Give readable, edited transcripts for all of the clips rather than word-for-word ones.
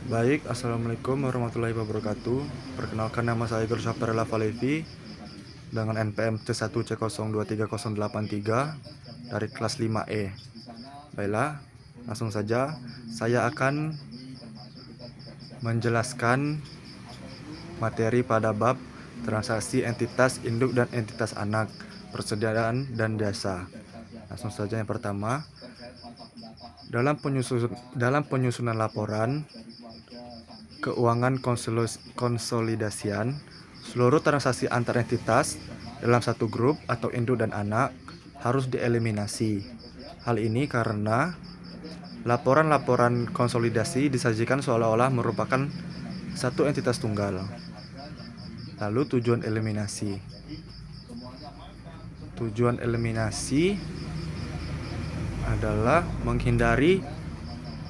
Baik, Assalamualaikum warahmatullahi wabarakatuh. Perkenalkan, nama saya Guru Saparella Valevi dengan NPM C1C023083 dari kelas 5E. Baiklah, langsung saja saya akan menjelaskan materi pada bab transaksi entitas induk dan entitas anak, persediaan dan jasa. Langsung saja yang pertama, dalam penyusunan laporan keuangan konsolidasian, seluruh transaksi antar entitas dalam satu grup atau induk dan anak harus dieliminasi. Hal ini karena laporan-laporan konsolidasi disajikan seolah-olah merupakan satu entitas tunggal. Lalu tujuan eliminasi. Tujuan eliminasi adalah menghindari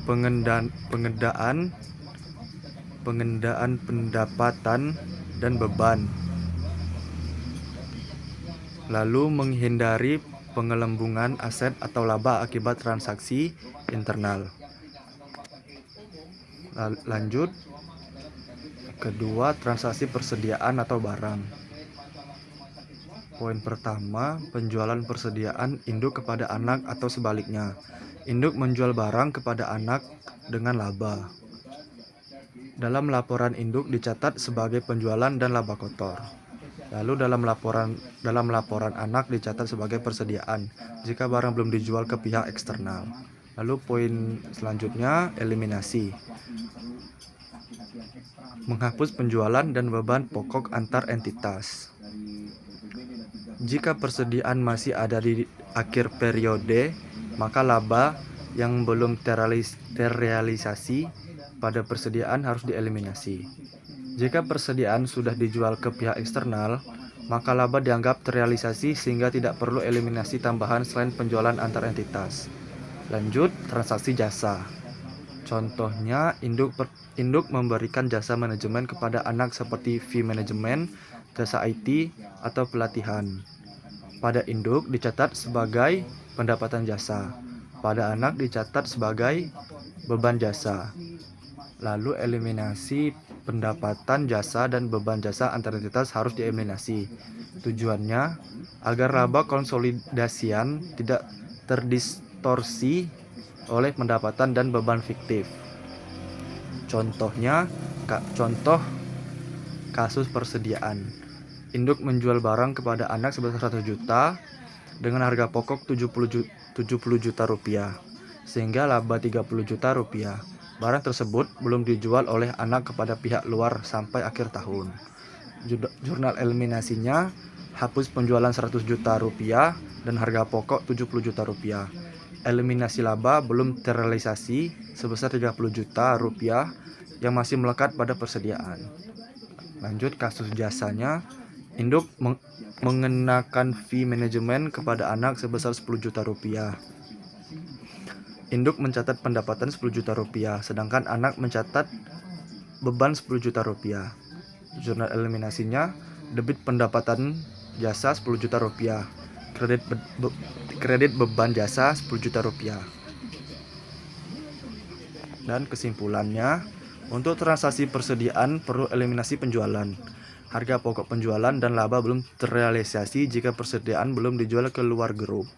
pengendaan pendapatan dan beban, lalu menghindari penggelembungan aset atau laba akibat transaksi internal. Lanjut, kedua, transaksi persediaan atau barang. Poin pertama, penjualan persediaan induk kepada anak atau sebaliknya. Induk menjual barang kepada anak dengan laba. Dalam laporan induk dicatat sebagai penjualan dan laba kotor. Lalu dalam laporan anak dicatat sebagai persediaan jika barang belum dijual ke pihak eksternal. Lalu poin selanjutnya, eliminasi. Menghapus penjualan dan beban pokok antar entitas. Jika persediaan masih ada di akhir periode, maka laba yang belum terrealisasi pada persediaan harus dieliminasi. Jika persediaan sudah dijual ke pihak eksternal, maka laba dianggap terrealisasi sehingga tidak perlu eliminasi tambahan selain penjualan antar entitas. Lanjut, transaksi jasa. Contohnya, induk memberikan jasa manajemen kepada anak seperti fee manajemen, jasa IT, atau pelatihan. Pada induk dicatat sebagai pendapatan jasa. Pada anak dicatat sebagai beban jasa. Lalu eliminasi pendapatan jasa dan beban jasa antar entitas harus dieliminasi. Tujuannya agar laba konsolidasian tidak terdistorsi oleh pendapatan dan beban fiktif. Contoh kasus persediaan. Induk menjual barang kepada anak sebesar 100 juta dengan harga pokok 70 juta rupiah, sehingga laba 30 juta rupiah. Barang tersebut belum dijual oleh anak kepada pihak luar sampai akhir tahun. Jurnal eliminasinya, hapus penjualan 100 juta rupiah dan harga pokok 70 juta rupiah. Eliminasi laba belum terrealisasi sebesar 30 juta rupiah yang masih melekat pada persediaan. Lanjut, kasus jasanya. Induk mengenakan fee manajemen kepada anak sebesar 10 juta rupiah. Induk mencatat pendapatan 10 juta rupiah, sedangkan anak mencatat beban 10 juta rupiah. Jurnal eliminasinya, debit pendapatan jasa 10 juta rupiah, kredit beban jasa 10 juta rupiah. Dan kesimpulannya, untuk transaksi persediaan perlu eliminasi penjualan. Harga pokok penjualan dan laba belum terrealisasi jika persediaan belum dijual ke luar grup.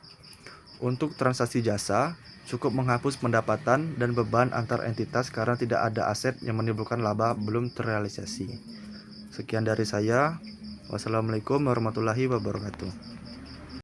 Untuk transaksi jasa, cukup menghapus pendapatan dan beban antar entitas karena tidak ada aset yang menimbulkan laba belum terrealisasi. Sekian dari saya. Wassalamualaikum warahmatullahi wabarakatuh.